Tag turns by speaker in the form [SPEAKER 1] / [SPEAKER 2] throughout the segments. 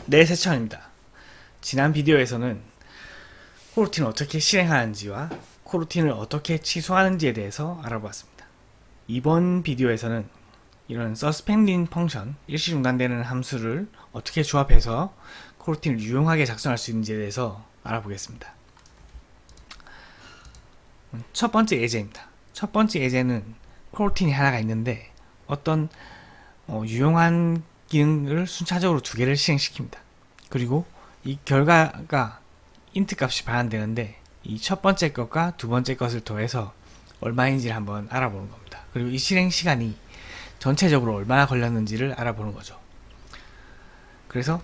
[SPEAKER 1] 네, 세천입니다. 지난 비디오에서는 코루틴을 어떻게 실행하는지와 코루틴을 어떻게 취소하는지에 대해서 알아보았습니다. 이번 비디오에서는 이런 suspending 펑션, 일시 중단되는 함수를 어떻게 조합해서 코루틴을 유용하게 작성할 수 있는지에 대해서 알아보겠습니다. 첫 번째 예제입니다. 첫 번째 예제는 코루틴이 하나가 있는데 어떤 유용한 기능을 순차적으로 두 개를 실행시킵니다. 그리고 이 결과가 int 값이 반환되는데 이 첫 번째 것과 두 번째 것을 더해서 얼마인지를 한번 알아보는 겁니다. 그리고 이 실행 시간이 전체적으로 얼마나 걸렸는지를 알아보는 거죠. 그래서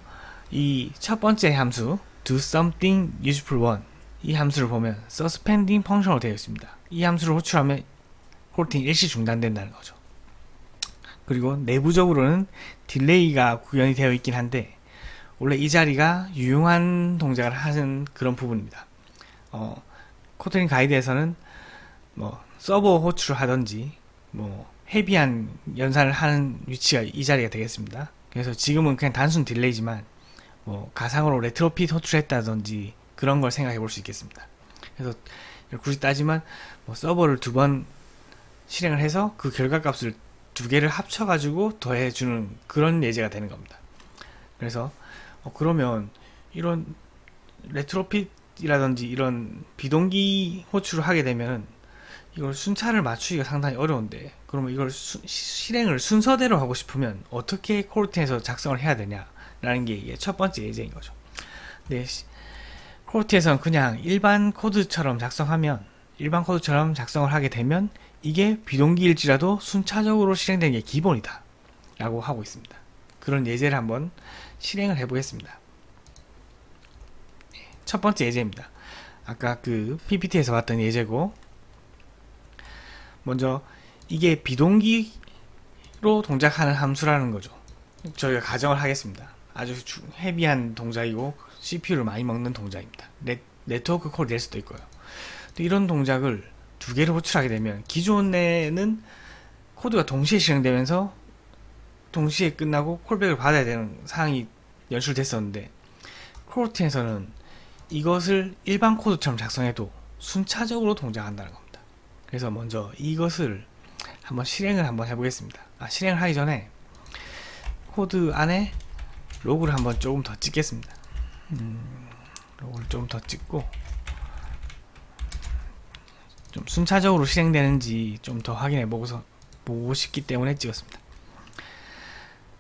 [SPEAKER 1] 이 첫 번째 함수 do something useful one, 이 함수를 보면 suspending 펑션으로 되어 있습니다. 이 함수를 호출하면 코루틴이 일시 중단된다는 거죠. 그리고 내부적으로는 딜레이가 구현이 되어 있긴 한데 원래 이 자리가 유용한 동작을 하는 그런 부분입니다. 코트린 가이드에서는 서버 호출을 하든지 헤비한 연산을 하는 위치가 이 자리가 되겠습니다. 그래서 지금은 그냥 단순 딜레이지만 가상으로 레트로핏 호출했다든지 그런 걸 생각해 볼 수 있겠습니다. 그래서 굳이 따지면 서버를 두 번 실행을 해서 그 결과값을 두 개를 합쳐가지고 더해주는 그런 예제가 되는 겁니다. 그래서 그러면 이런 레트로핏이라든지 이런 비동기 호출을 하게 되면 이걸 순차를 맞추기가 상당히 어려운데, 그러면 이걸 실행을 순서대로 하고 싶으면 어떻게 코루틴에서 작성을 해야 되냐라는 게 이게 첫 번째 예제인 거죠. 근데 코루틴에서는 그냥 일반 코드처럼 작성을 하게 되면 이게 비동기일지라도 순차적으로 실행되는 게 기본이다 라고 하고 있습니다. 그런 예제를 한번 실행을 해보겠습니다. 첫 번째 예제입니다. 아까 그 PPT에서 봤던 예제고, 먼저 이게 비동기로 동작하는 함수라는 거죠. 저희가 가정을 하겠습니다. 아주 헤비한 동작이고 CPU를 많이 먹는 동작입니다. 네트워크 콜이 될 수도 있고요. 또 이런 동작을 두 개를 호출하게 되면 기존에는 코드가 동시에 실행되면서 동시에 끝나고 콜백을 받아야 되는 상황이 연출됐었는데, 코루틴에서는 이것을 일반 코드처럼 작성해도 순차적으로 동작한다는 겁니다. 그래서 먼저 이것을 한번 실행을 한번 해보겠습니다. 실행을 하기 전에 코드 안에 로그를 한번 조금 더 찍겠습니다. 로그를 좀 더 찍고 좀 순차적으로 실행되는지 좀 더 확인해 보고 싶기 때문에 찍었습니다.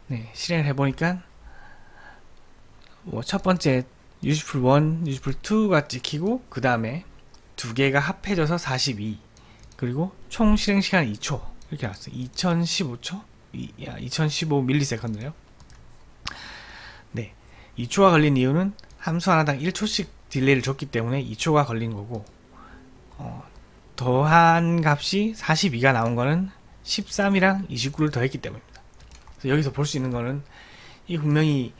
[SPEAKER 1] 네, 실행을 해보니까 첫 번째 useful 1, useful 2가 찍히고 그 다음에 두 개가 합해져서 42, 그리고 총 실행 시간 2초 이렇게 나왔어요. 2015 밀리세컨드네요. 네, 2초가 걸린 이유는 함수 하나당 1초씩 딜레이를 줬기 때문에 2초가 걸린 거고, 더한 값이 42가 나온 거는 13이랑 29를 더했기 때문입니다. 그래서 여기서 볼 수 있는 거는 이 분명히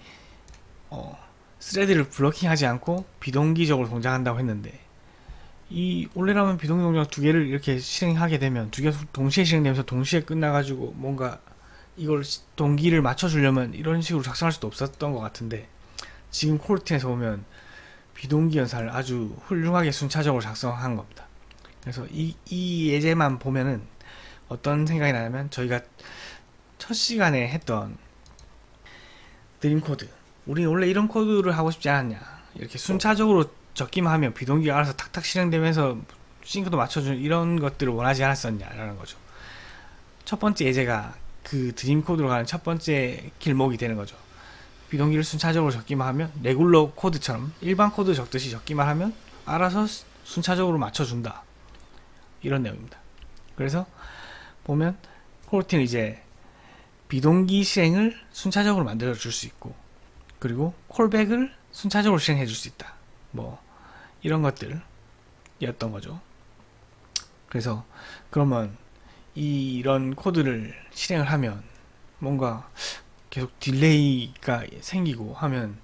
[SPEAKER 1] 스레드를 블로킹하지 않고 비동기적으로 동작한다고 했는데, 이 원래라면 비동기 동작 두 개를 이렇게 실행하게 되면 두 개가 동시에 실행되면서 동시에 끝나가지고 뭔가 이걸 동기를 맞춰주려면 이런 식으로 작성할 수도 없었던 것 같은데, 지금 코루틴에서 보면 비동기 연산을 아주 훌륭하게 순차적으로 작성한 겁니다. 그래서 이 예제만 보면은 어떤 생각이 나냐면, 저희가 첫 시간에 했던 드림 코드, 우리 원래 이런 코드를 하고 싶지 않았냐, 이렇게 순차적으로 적기만 하면 비동기가 알아서 탁탁 실행되면서 싱크도 맞춰주는 이런 것들을 원하지 않았었냐라는 거죠. 첫 번째 예제가 그 드림 코드로 가는 첫 번째 길목이 되는 거죠. 비동기를 순차적으로 적기만 하면, 레귤러 코드처럼 일반 코드 적듯이 적기만 하면 알아서 순차적으로 맞춰준다, 이런 내용입니다. 그래서 보면 코루틴은 이제 비동기 실행을 순차적으로 만들어 줄 수 있고, 그리고 콜백을 순차적으로 실행해 줄 수 있다, 이런 것들이었던 거죠. 그래서 그러면 이런 코드를 실행을 하면 뭔가 계속 딜레이가 생기고 하면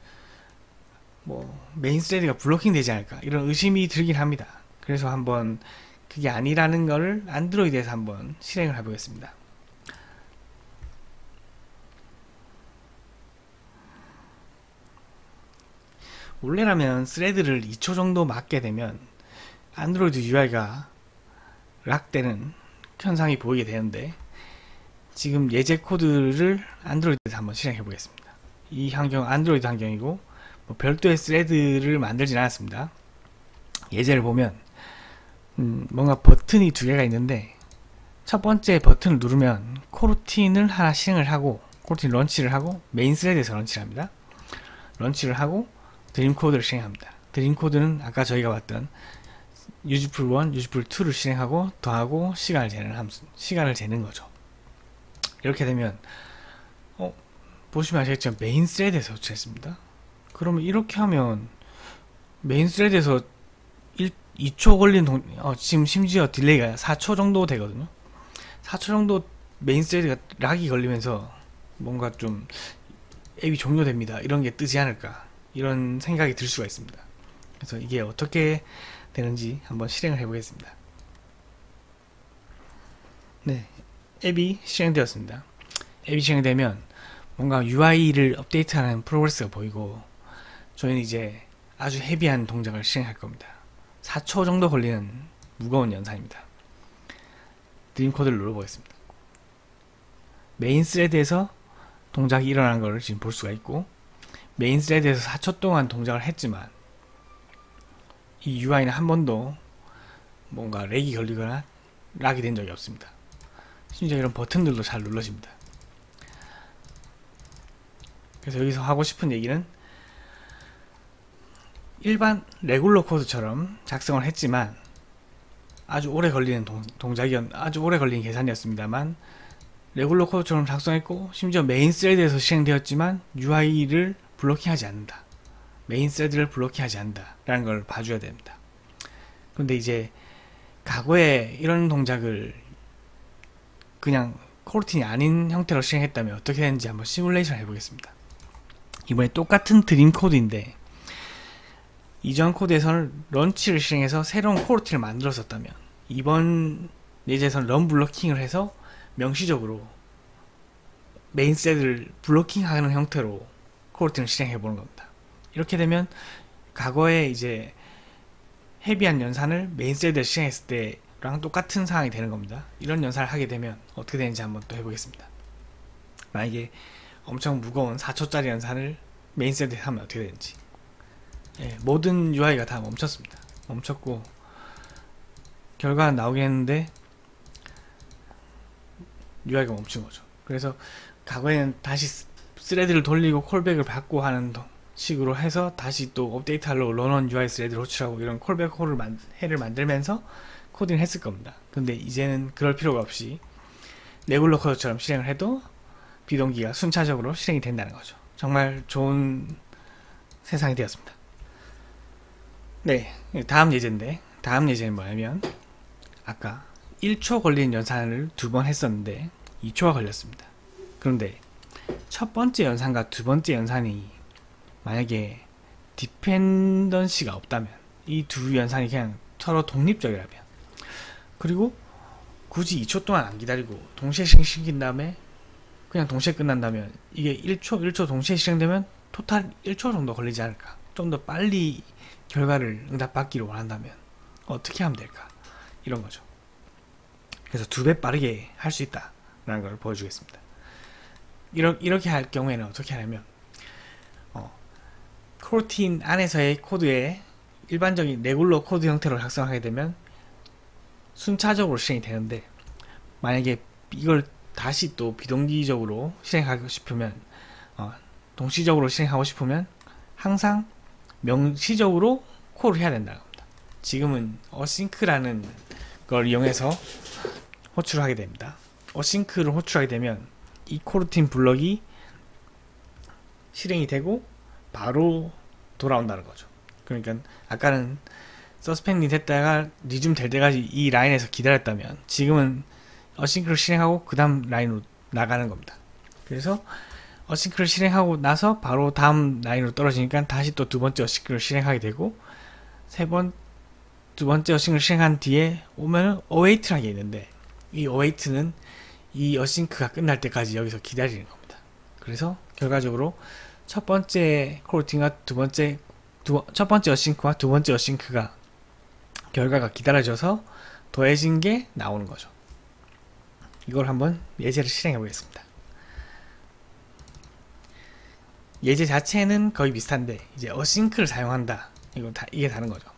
[SPEAKER 1] 메인 스레드가 블로킹 되지 않을까, 이런 의심이 들긴 합니다. 그래서 한번 그게 아니라는 거를 안드로이드에서 한번 실행을 해보겠습니다. 원래라면 스레드를 2초 정도 맞게 되면 안드로이드 UI가 락되는 현상이 보이게 되는데, 지금 예제 코드를 안드로이드에서 한번 실행해 보겠습니다. 이 환경 안드로이드 환경이고 뭐 별도의 스레드를 만들진 않았습니다. 예제를 보면 뭔가 버튼이 두 개가 있는데, 첫 번째 버튼을 누르면 코르틴을 하나 실행을 하고, 코르틴 런치를 하고 메인 스레드에서 런치를 합니다. 런치를 하고 드림 코드를 실행합니다. 드림 코드는 아까 저희가 봤던 useful1, useful2를 실행하고 더하고 시간을 재는 함수, 시간을 재는 거죠. 이렇게 되면 보시면 아시겠지만 메인 스레드에서 호출했습니다. 그러면 이렇게 하면 메인 스레드에서 2초 걸린 지금 심지어 딜레이가 4초 정도 되거든요. 4초 정도 메인 스레드가 락이 걸리면서 뭔가 좀 앱이 종료됩니다, 이런 게 뜨지 않을까, 이런 생각이 들 수가 있습니다. 그래서 이게 어떻게 되는지 한번 실행을 해 보겠습니다. 네, 앱이 실행되었습니다. 앱이 실행되면 뭔가 UI를 업데이트하는 프로그레스가 보이고, 저희는 이제 아주 헤비한 동작을 실행할 겁니다. 4초 정도 걸리는 무거운 연산입니다. 드림 코드를 눌러보겠습니다. 메인 스레드에서 동작이 일어나는 것을 지금 볼 수가 있고, 메인 스레드에서 4초 동안 동작을 했지만 이 UI는 한 번도 뭔가 렉이 걸리거나 락이 된 적이 없습니다. 심지어 이런 버튼들도 잘 눌러집니다. 그래서 여기서 하고 싶은 얘기는, 일반 레귤러 코드처럼 작성을 했지만 아주 오래 걸리는 아주 오래 걸리는 계산이었습니다만, 레귤러 코드처럼 작성했고 심지어 메인 스레드에서 실행되었지만 UI를 블로킹하지 않는다, 메인 스레드를 블로킹하지 않는다 라는 걸 봐줘야 됩니다. 근데 이제 과거에 이런 동작을 그냥 코르틴이 아닌 형태로 실행했다면 어떻게 되는지 한번 시뮬레이션 해보겠습니다. 이번에 똑같은 드림 코드인데, 이전 코드에서는 런치를 실행해서 새로운 코르틴을 만들었었다면, 이번 예제에서는 런 블로킹을 해서 명시적으로 메인 스레드를 블로킹하는 형태로 코르틴을 실행해보는 겁니다. 이렇게 되면 과거에 이제 헤비한 연산을 메인 스레드에 실행했을 때랑 똑같은 상황이 되는 겁니다. 이런 연산을 하게 되면 어떻게 되는지 한번 또 해보겠습니다. 만약에 엄청 무거운 4초짜리 연산을 메인 스레드에 하면 어떻게 되는지. 모든 UI가 다 멈췄습니다. 멈췄고 결과는 나오긴 했는데 UI가 멈춘 거죠. 그래서 과거에는 다시 스레드를 돌리고 콜백을 받고 하는 식으로 해서 다시 또 업데이트하려고 런온 UI 스레드를 호출하고 이런 콜백 해를 만들면서 코딩을 했을 겁니다. 근데 이제는 그럴 필요가 없이 레귤러 코드처럼 실행을 해도 비동기가 순차적으로 실행이 된다는 거죠. 정말 좋은 세상이 되었습니다. 네, 다음 예제인데, 다음 예제는 뭐냐면, 아까 1초 걸리는 연산을 2번 했었는데 2초가 걸렸습니다. 그런데 첫 번째 연산과 두 번째 연산이 만약에 디펜던시가 없다면, 이 두 연산이 그냥 서로 독립적이라면, 그리고 굳이 2초 동안 안 기다리고 동시에 실행시킨 다음에 그냥 동시에 끝난다면, 이게 1초 동시에 실행되면 토탈 1초 정도 걸리지 않을까, 좀 더 빨리 결과를 응답받기를 원한다면 어떻게 하면 될까, 이런 거죠. 그래서 2배 빠르게 할 수 있다 라는 걸 보여주겠습니다. 이렇게 할 경우에는 어떻게 하냐면, 코르틴 안에서의 코드에 일반적인 레귤러 코드 형태로 작성하게 되면 순차적으로 실행이 되는데, 만약에 이걸 다시 또 비동기적으로 실행하고 싶으면, 동시적으로 실행하고 싶으면 항상 명시적으로 콜을 해야 된다는 겁니다. 지금은 어싱크라는 걸 이용해서 호출을 하게 됩니다. 어싱크를 호출하게 되면 이 코르틴 블럭이 실행이 되고 바로 돌아온다는 거죠. 그러니까 아까는 서스펜딩 됐다가 리즘 될 때까지 이 라인에서 기다렸다면, 지금은 어싱크를 실행하고 그 다음 라인으로 나가는 겁니다. 그래서 어싱크를 실행하고 나서 바로 다음 라인으로 떨어지니까 다시 또 두 번째 어싱크를 실행하게 되고, 두 번째 어싱크를 실행한 뒤에 오면은 어웨이트라는 게 있는데, 이 어웨이트는 이 어싱크가 끝날 때까지 여기서 기다리는 겁니다. 그래서 결과적으로 첫 번째 코르틴과 두 번째 첫 번째 어싱크와 두 번째 어싱크가 결과가 기다려져서 더해진 게 나오는 거죠. 이걸 한번 예제를 실행해 보겠습니다. 예제 자체는 거의 비슷한데 이제 어싱크를 사용한다. 이게 다른 거죠.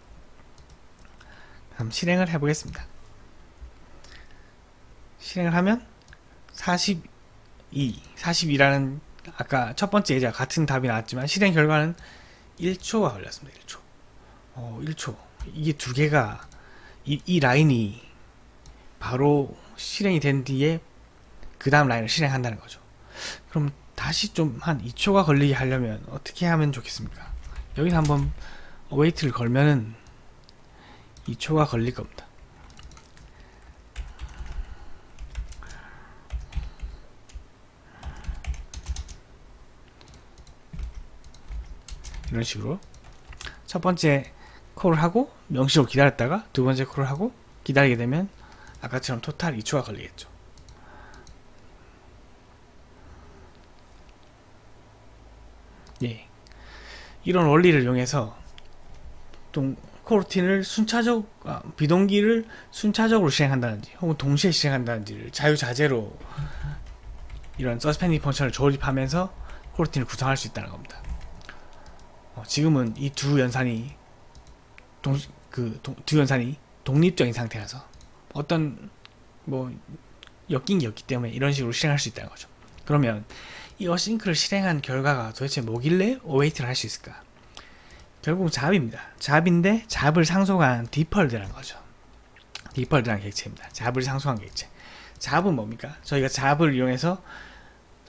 [SPEAKER 1] 한번 실행을 해 보겠습니다. 실행을 하면 42라는 아까 첫 번째 예제와 같은 답이 나왔지만 실행 결과는 1초가 걸렸습니다. 1초. 1초. 이게 두 개가 이 라인이 바로 실행이 된 뒤에 그 다음 라인을 실행한다는 거죠. 그럼 다시 좀 한 2초가 걸리게 하려면 어떻게 하면 좋겠습니까? 여기서 한번 await를 걸면은 2초가 걸릴 겁니다. 이런 식으로 첫 번째 콜을 하고 명시적으로 기다렸다가 두 번째 콜을 하고 기다리게 되면 아까처럼 토탈 2초가 걸리겠죠. 예, 이런 원리를 이용해서 코르틴을 비동기를 순차적으로 실행한다든지 혹은 동시에 실행한다든지를 자유자재로 이런 서스펜딩 펑션을 조립하면서 코르틴을 구성할 수 있다는 겁니다. 지금은 이 두 연산이 두 연산이 독립적인 상태라서 어떤 엮인 게 없기 때문에 이런 식으로 실행할 수 있다는 거죠. 그러면 이 어싱크를 실행한 결과가 도대체 뭐길래 await를 할 수 있을까? 결국 잡입니다. 잡인데 잡을 상속한 디펄드라는 거죠. 디펄드라는 객체입니다. 잡을 상속한 객체. 잡은 뭡니까? 저희가 잡을 이용해서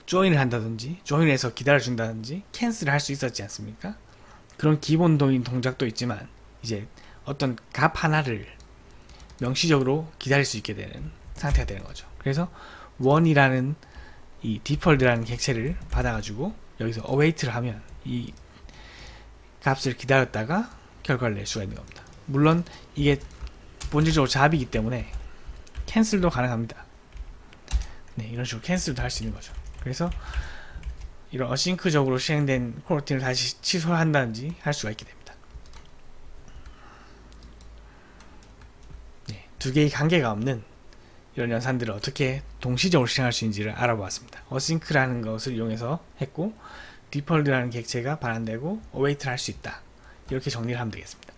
[SPEAKER 1] 조인을 한다든지 조인을 해서 기다려준다든지 캔슬을 할 수 있었지 않습니까? 그런 기본적인 동작도 있지만 이제 어떤 값 하나를 명시적으로 기다릴 수 있게 되는 상태가 되는 거죠. 그래서 원이라는 이 디펄트라는 객체를 받아가지고 여기서 await를 하면 이 값을 기다렸다가 결과를 낼 수가 있는 겁니다. 물론 이게 본질적으로 잡이기 때문에 캔슬도 가능합니다. 네, 이런 식으로 캔슬도 할 수 있는 거죠. 그래서 이런 어싱크적으로 실행된 코르틴을 다시 취소한다든지 할 수가 있게 됩니다. 네, 두 개의 관계가 없는 이런 연산들을 어떻게 동시적으로 실행할 수 있는지를 알아보았습니다. 어싱크라는 것을 이용해서 했고 디펄트라는 객체가 반환되고 await를 할 수 있다. 이렇게 정리를 하면 되겠습니다.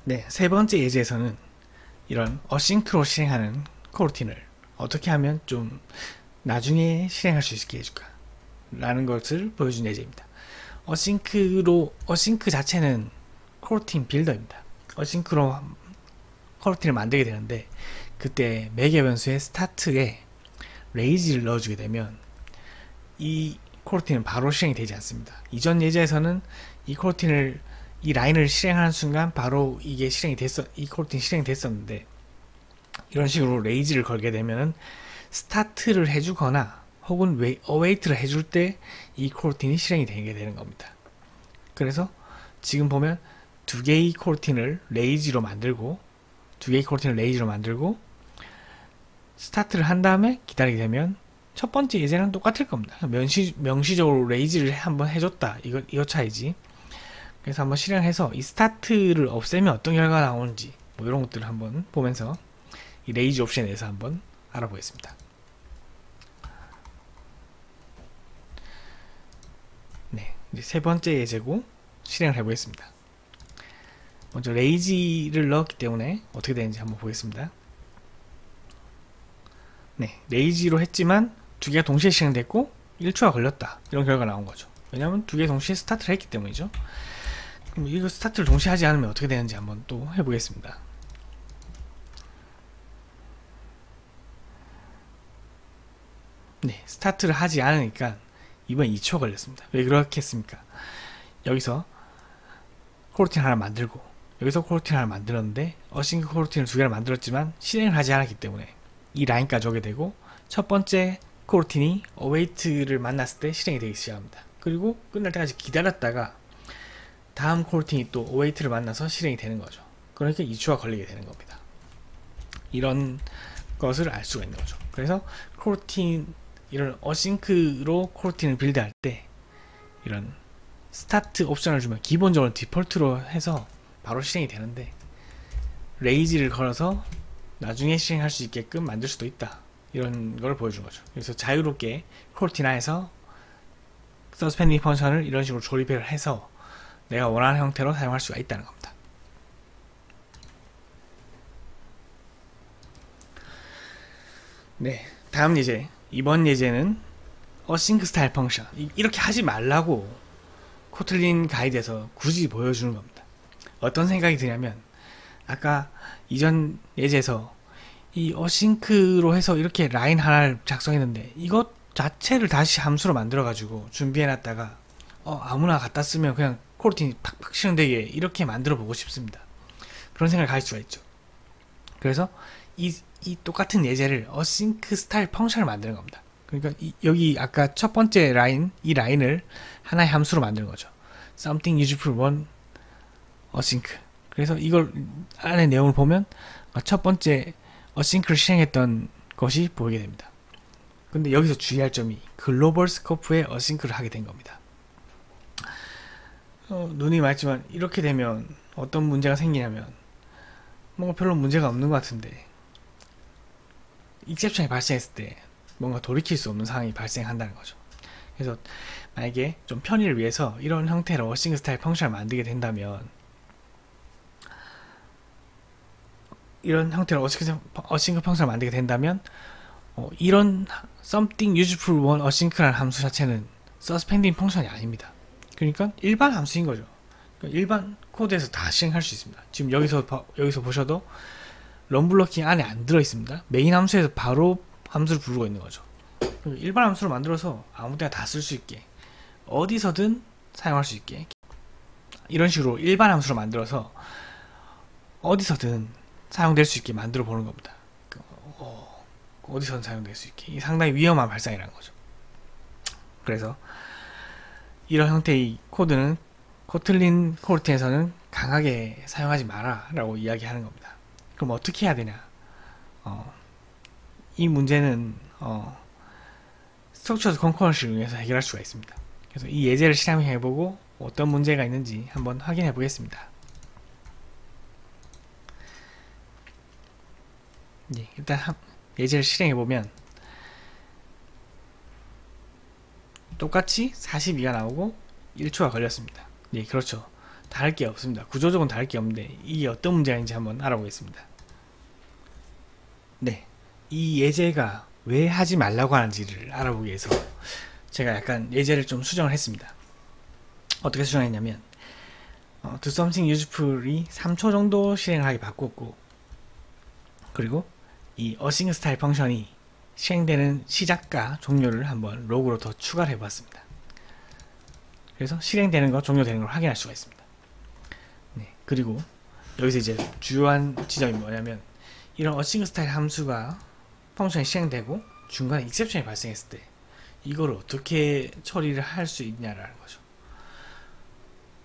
[SPEAKER 1] 네, 세 번째 예제에서는 이런 어싱크로 실행하는 코르틴을 어떻게 하면 좀 나중에 실행할 수 있게 해줄까 라는 것을 보여준 예제입니다. 어싱크 자체는 코르틴 빌더입니다. 어싱크로 코르틴을 만들게 되는데 그때 매개 변수의 스타트에 레이지를 넣어주게 되면 이 코르틴은 바로 실행이 되지 않습니다. 이전 예제에서는 이 라인을 실행하는 순간 바로 이 코르틴이 실행이 됐었는데 이런 식으로 레이지를 걸게 되면은 스타트를 해주거나 혹은 await를 해줄 때 이 코르틴이 실행이 되게 되는 겁니다. 그래서 지금 보면 두 개의 코르틴을 레이지로 만들고 스타트를 한 다음에 기다리게 되면 첫 번째 예제는 똑같을 겁니다. 명시적으로 레이지를 한번 해줬다. 이거 차이지. 그래서 한번 실행해서 이 스타트를 없애면 어떤 결과가 나오는지 이런 것들을 한번 보면서 이 레이지 옵션에 대해서 한번 알아보겠습니다. 네, 이제 세 번째 예제고 실행을 해보겠습니다. 먼저 레이지를 넣었기 때문에 어떻게 되는지 한번 보겠습니다. 네, 레이지로 했지만 두 개가 동시에 실행됐고 1초가 걸렸다. 이런 결과가 나온 거죠. 왜냐하면 두 개 동시에 스타트를 했기 때문이죠. 그럼 이거 스타트를 동시에 하지 않으면 어떻게 되는지 한번 또 해보겠습니다. 네, 스타트를 하지 않으니까 이번 2초 걸렸습니다. 왜 그렇겠습니까? 여기서 코르틴 하나 만들고 여기서 코르틴 하나 만들었는데 어싱크 코르틴을 두 개를 만들었지만 실행을 하지 않았기 때문에 이 라인까지 오게 되고 첫 번째 코르틴이 await를 만났을 때 실행이 되기 시작합니다. 그리고 끝날 때까지 기다렸다가 다음 코르틴이 또 await를 만나서 실행이 되는 거죠. 그러니까 2초가 걸리게 되는 겁니다. 이런 것을 알 수가 있는 거죠. 그래서 코르틴이 이런 어싱크로 코르틴을 빌드할 때 이런 스타트 옵션을 주면 기본적으로 디폴트로 해서 바로 실행이 되는데, 레이지를 걸어서 나중에 실행할 수 있게끔 만들 수도 있다, 이런 걸 보여준 거죠. 그래서 자유롭게 코르티나에서 서스펜딩 펑션을 이런 식으로 조립을 해서 내가 원하는 형태로 사용할 수가 있다는 겁니다. 네, 다음 예제. 이번 예제는 어싱크 스타일 펑션, 이렇게 하지 말라고 코틀린 가이드에서 굳이 보여주는 겁니다. 어떤 생각이 드냐면, 아까 이전 예제에서 이 어싱크로 해서 이렇게 라인 하나를 작성했는데 이것 자체를 다시 함수로 만들어 가지고 준비해놨다가 아무나 갖다 쓰면 그냥 코르틴이 팍팍 실행되게 이렇게 만들어 보고 싶습니다. 그런 생각을 가질 수가 있죠. 그래서 이 똑같은 예제를 어싱크 스타일 펑션을 만드는 겁니다. 그러니까 여기 아까 첫 번째 라인, 이 라인을 하나의 함수로 만드는 거죠. something useful one async. 그래서 이걸 안에 내용을 보면 첫 번째 어싱크를 실행했던 것이 보이게 됩니다. 근데 여기서 주의할 점이 글로벌 스코프에 어싱크를 하게 된 겁니다. 눈이 맞지만 이렇게 되면 어떤 문제가 생기냐면, 뭔가 별로 문제가 없는 것 같은데 익셉션이 발생했을 때 뭔가 돌이킬 수 없는 상황이 발생한다는 거죠. 그래서 만약에 좀 편의를 위해서 이런 형태로 어싱크 스타일 펑션을 만들게 된다면, 이런 형태로 어싱크 펑션을 만들게 된다면 이런 something useful one async라는 함수 자체는 suspending 펑션이 아닙니다. 그러니까 일반 함수인 거죠. 그러니까 일반 코드에서 다 실행할 수 있습니다. 지금 여기서 보셔도 런블로킹 안에 안 들어 있습니다. 메인 함수에서 바로 함수를 부르고 있는 거죠. 일반 함수로 만들어서 아무 데나 다 쓸 수 있게, 어디서든 사용할 수 있게, 이런 식으로 일반 함수로 만들어서 어디서든 사용될 수 있게 만들어 보는 겁니다. 어디서든 사용될 수 있게. 상당히 위험한 발상이라는 거죠. 그래서 이런 형태의 코드는 코틀린 코르틴에서는 강하게 사용하지 마라 라고 이야기하는 겁니다. 그럼 어떻게 해야 되냐? 이 문제는 스트럭처드 컨커런시를 이용해서 해결할 수가 있습니다. 그래서 이 예제를 실행해보고 어떤 문제가 있는지 한번 확인해 보겠습니다. 네, 일단 예제를 실행해보면 똑같이 42가 나오고 1초가 걸렸습니다. 네, 그렇죠. 다를 게 없습니다. 구조적으로 다를 게 없는데 이게 어떤 문제가 있는지 한번 알아보겠습니다. 네, 이 예제가 왜 하지 말라고 하는지를 알아보기 위해서 제가 약간 예제를 좀 수정을 했습니다. 어떻게 수정했냐면 do something useful이 3초 정도 실행하게 바꿨고, 그리고 이 어싱크 스타일 펑션이 실행되는 시작과 종료를 한번 로그로 더 추가를 해봤습니다. 그래서 실행되는 거, 종료되는 걸 확인할 수가 있습니다. 네, 그리고 여기서 이제 주요한 지점이 뭐냐면, 이런 어싱크 스타일 함수가 펑션이 실행되고 중간에 익셉션이 발생했을 때 이걸 어떻게 처리를 할 수 있냐라는 거죠.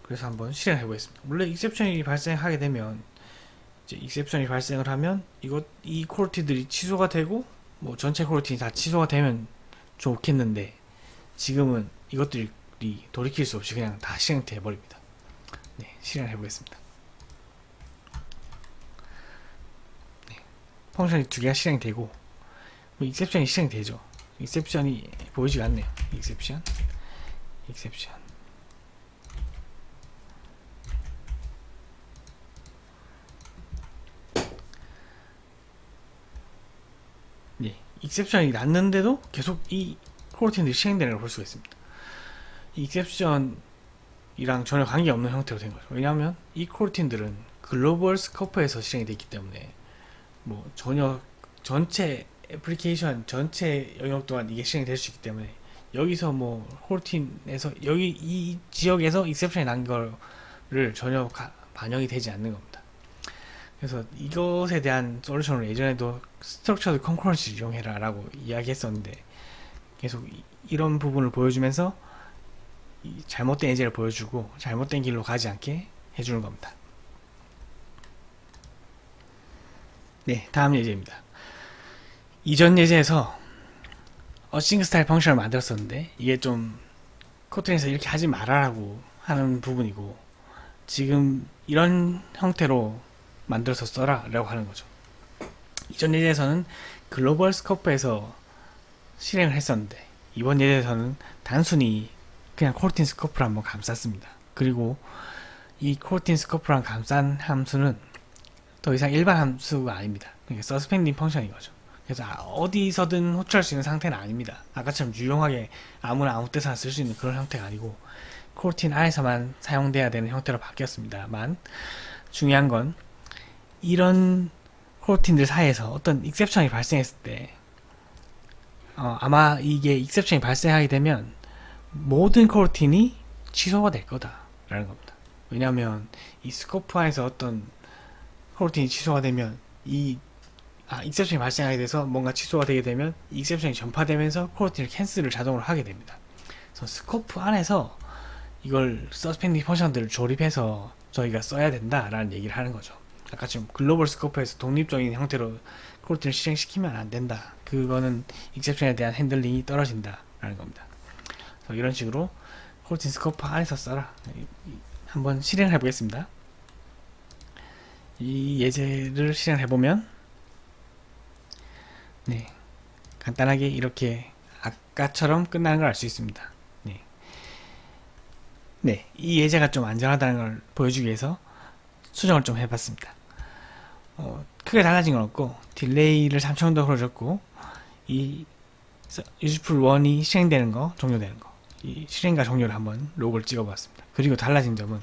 [SPEAKER 1] 그래서 한번 실행해 보겠습니다. 원래 익셉션이 발생하게 되면, 이제 익셉션이 발생을 하면 이 코르티들이 취소가 되고 뭐 전체 코르틴이 다 취소가 되면 좋겠는데, 지금은 이것들이 돌이킬 수 없이 그냥 다 실행돼 버립니다. 네, 실행해 보겠습니다. 네, 펑션이 두 개가 실행되고 뭐 익셉션이 실행되죠. 익셉션이 보이지가 않네요. 익셉션. 네, 익셉션이 났는데도 계속 이 코르틴들이 실행되는 걸 볼 수가 있습니다. 이 익셉션이랑 전혀 관계없는 형태로 된 거죠. 왜냐하면 이 코르틴들은 글로벌 스코프에서 실행이 되기 때문에 뭐 전혀 전체 애플리케이션 전체 영역 동안 이게 실행이 될 수 있기 때문에, 여기서 뭐 코르틴에서 여기 이 지역에서 익셉션이 난 거를 전혀 반영이 되지 않는 겁니다. 그래서 이것에 대한 솔루션을 예전에도 스트럭처드 컨커런시를 이용해라 라고 이야기했었는데, 계속 이런 부분을 보여주면서 잘못된 예제를 보여주고 잘못된 길로 가지 않게 해주는 겁니다. 네, 다음 예제입니다. 이전 예제에서 어싱크 스타일 펑션을 만들었었는데 이게 좀 코트에서 이렇게 하지 말아라고 하는 부분이고, 지금 이런 형태로 만들어서 써라 라고 하는 거죠. 이전 예제에서는 글로벌 스코프에서 실행을 했었는데, 이번 예제에서는 단순히 그냥 코르틴 스코프를 한번 감쌌습니다. 그리고 이 코르틴 스코프랑 감싼 함수는 더 이상 일반 함수가 아닙니다. 그러니까 서스펜딩 펑션인 거죠. 그래서 어디서든 호출할 수 있는 상태는 아닙니다. 아까처럼 유용하게 아무나 아무 때서나 쓸 수 있는 그런 형태가 아니고 코르틴 안에서만 사용돼야 되는 형태로 바뀌었습니다만, 중요한 건 이런 코르틴들 사이에서 어떤 익셉션이 발생했을 때 아마 이게 익셉션이 발생하게 되면 모든 코르틴이 취소가 될 거다라는 겁니다. 왜냐하면 이 스코프 안에서 어떤 코르틴이 취소가 되면 익셉션이 발생하게 돼서 뭔가 취소가 되게 되면 익셉션이 전파되면서 코르틴을 캔슬을 자동으로 하게 됩니다. 그래서 스코프 안에서 이걸 서스펜딩 펑션들을 조립해서 저희가 써야 된다라는 얘기를 하는 거죠. 아까처럼 글로벌 스코프에서 독립적인 형태로 코르틴을 실행시키면 안 된다. 그거는 익셉션에 대한 핸들링이 떨어진다 라는 겁니다. 그래서 이런 식으로 코르틴 스코프 안에서 써라. 한번 실행을 해보겠습니다. 이 예제를 실행해보면 네, 간단하게 이렇게 아까처럼 끝나는 걸 알 수 있습니다. 네, 이 예제가 좀 안전하다는 걸 보여주기 위해서 수정을 좀 해봤습니다. 크게 달라진 건 없고 딜레이를 3초 정도 걸어줬고, 이 useful 1이 실행되는 거, 종료되는 거, 이 실행과 종료를 한번 로그를 찍어봤습니다. 그리고 달라진 점은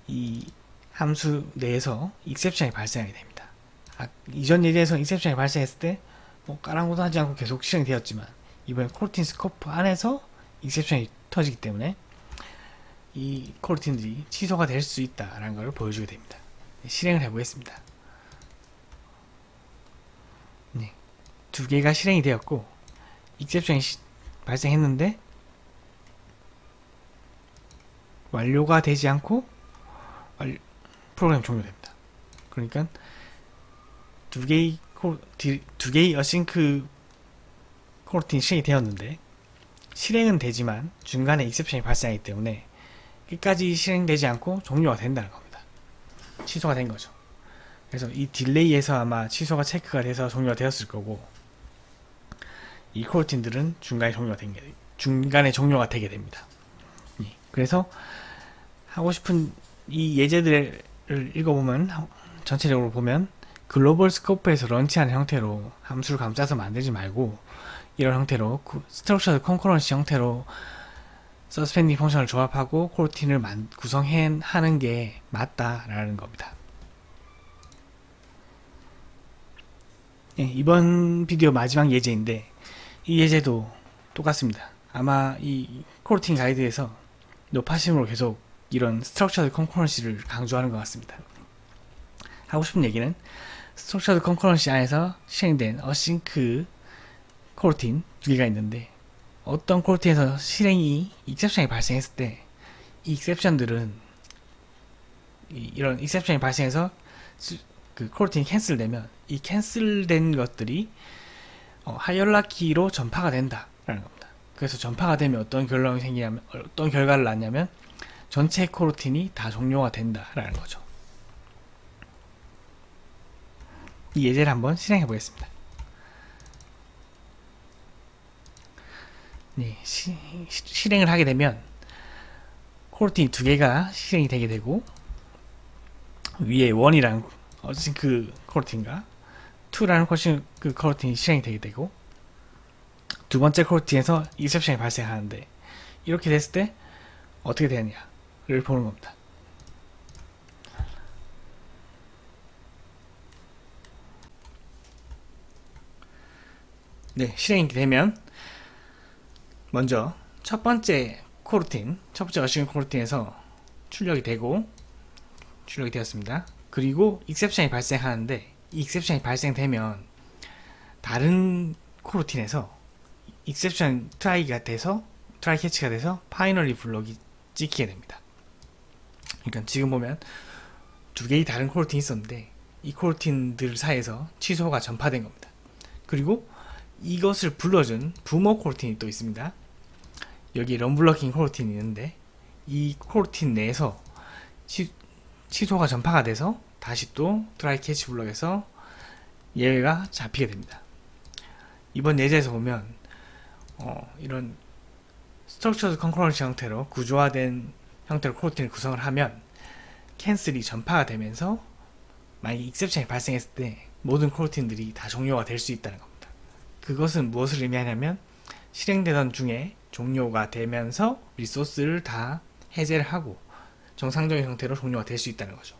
[SPEAKER 1] 이 함수 내에서 익셉션이 발생하게 됩니다. 이전 예제에서 익셉션이 발생했을 때 까랑고도 하지 않고 계속 실행되었지만, 이번에 코르틴 스코프 안에서 익셉션이 터지기 때문에 이 코르틴들이 취소가 될 수 있다라는 걸 보여주게 됩니다. 실행을 해보겠습니다. 네, 두 개가 실행이 되었고 익셉션이 발생했는데 완료가 되지 않고 프로그램 종료됩니다. 그러니까 두 개의 어싱크 코르틴이 실행이 되었는데 실행은 되지만 중간에 익셉션이 발생하기 때문에 끝까지 실행되지 않고 종료가 된다는 겁니다. 취소가 된 거죠. 그래서 이 딜레이에서 아마 취소가 체크가 돼서 종료가 되었을 거고, 이 코르틴들은 중간에 종료가 되게 됩니다. 그래서 하고 싶은 이 예제들을 읽어보면, 전체적으로 보면 글로벌 스코프에서 런치하는 형태로 함수를 감싸서 만들지 말고 이런 형태로 스트럭처드 컨커런시 형태로 서스펜딩 펑션을 조합하고 코르틴을 구성하는 게 맞다라는 겁니다. 네, 이번 비디오 마지막 예제인데 이 예제도 똑같습니다. 아마 이 코르틴 가이드에서 노파심으로 계속 이런 스트럭처드 컨커런시를 강조하는 것 같습니다. 하고 싶은 얘기는 스트럭처드 컨커런시 안에서 실행된 어싱크 코르틴 두 개가 있는데, 어떤 코르틴에서 익셉션이 발생했을 때 이 익셉션들은 이런 익셉션이 발생해서 그 코르틴이 캔슬되면 이 캔슬된 것들이 하이어라키로 전파가 된다라는 겁니다. 그래서 전파가 되면 어떤 결과를 낳냐면 전체 코르틴이 다 종료가 된다라는 거죠. 이 예제를 한번 실행해 보겠습니다. 네, 실행을 하게 되면 코르틴이 두 개가 실행이 되게 되고, 위에 1이라는 어싱크 코르틴과 2라는 코르틴이 실행이 되게 되고, 두 번째 코르틴에서 익셉션이 발생하는데, 이렇게 됐을 때 어떻게 되느냐를 보는 겁니다. 네, 실행이 되면 먼저 첫 번째 어싱크 코르틴에서 출력이 되었습니다. 그리고 익셉션이 발생하는데, 이 익셉션이 발생되면 다른 코르틴에서 익셉션 트라이 캐치가 돼서 파이널리 블록이 찍히게 됩니다. 그러니까 지금 보면 두 개의 다른 코르틴이 있었는데 이 코르틴들 사이에서 취소가 전파된 겁니다. 그리고 이것을 불러준 부모 코르틴이 또 있습니다. 여기 런블러킹 코르틴이 있는데 이 코르틴 내에서 취소가 전파가 돼서 다시 또 트라이 캐치 블럭에서 예외가 잡히게 됩니다. 이번 예제에서 보면 이런 스트럭처드 컨커런시 형태로 구조화된 형태로 코르틴을 구성을 하면 캔슬이 전파가 되면서 만약에 익셉션이 발생했을 때 모든 코르틴들이 다 종료가 될 수 있다는 겁니다. 그것은 무엇을 의미하냐면 실행되던 중에 종료가 되면서 리소스를 다 해제를 하고 정상적인 형태로 종료가 될 수 있다는 거죠.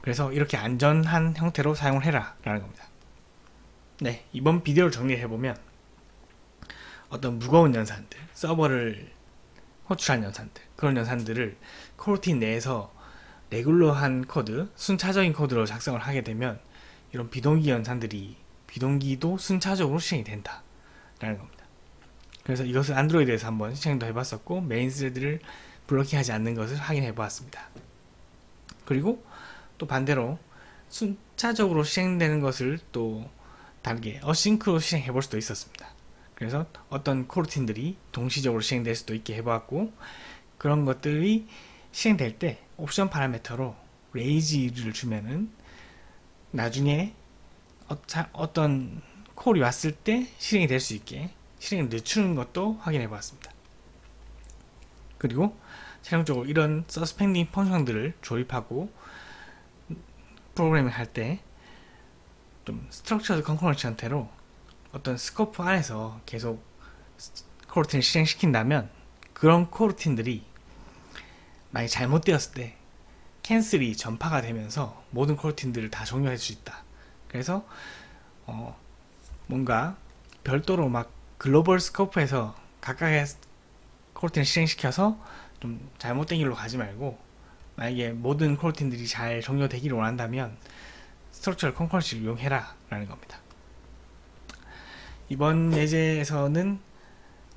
[SPEAKER 1] 그래서 이렇게 안전한 형태로 사용을 해라 라는 겁니다. 네, 이번 비디오를 정리해보면 어떤 무거운 연산들, 서버를 호출한 연산들, 그런 연산들을 코르틴 내에서 레귤러한 코드, 순차적인 코드로 작성을 하게 되면 이런 비동기 연산들이 비동기도 순차적으로 실행이 된다 라는 겁니다. 그래서 이것을 안드로이드에서 한번 실행도 해봤었고 메인 스레드를 블로킹하지 않는 것을 확인해 보았습니다. 그리고 또 반대로 순차적으로 실행되는 것을 또 다르게 어싱크로 실행해 볼 수도 있었습니다. 그래서 어떤 코르틴들이 동시적으로 실행될 수도 있게 해보았고 그런 것들이 실행될 때 옵션 파라미터로 레이지를 주면은 나중에 어떤 콜이 왔을 때 실행이 될 수 있게 실행을 늦추는 것도 확인해 보았습니다. 그리고 최종적으로 이런 서스펜딩 펑션들을 조립하고 프로그래밍 할 때 좀 스트럭처드 컨커런시 형태로 어떤 스코프 안에서 계속 코르틴을 실행시킨다면 그런 코르틴들이 만약 잘못되었을 때 캔슬이 전파가 되면서 모든 코르틴들을 다 종료할 수 있다. 그래서 뭔가 별도로 막 글로벌 스코프에서 각각의 코르틴을 실행시켜서 좀 잘못된 길로 가지 말고 만약에 모든 코르틴들이 잘 종료되기를 원한다면 스트럭처럴 컨커런시를 이용해라 라는 겁니다. 이번 예제에서는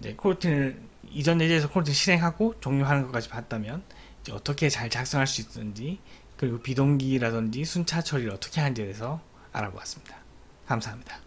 [SPEAKER 1] 이제 코르틴을 이전 예제에서 코르틴 실행하고 종료하는 것까지 봤다면 이제 어떻게 잘 작성할 수 있는지 그리고 비동기라든지 순차 처리를 어떻게 하는지에 대해서 알아보았습니다. 감사합니다.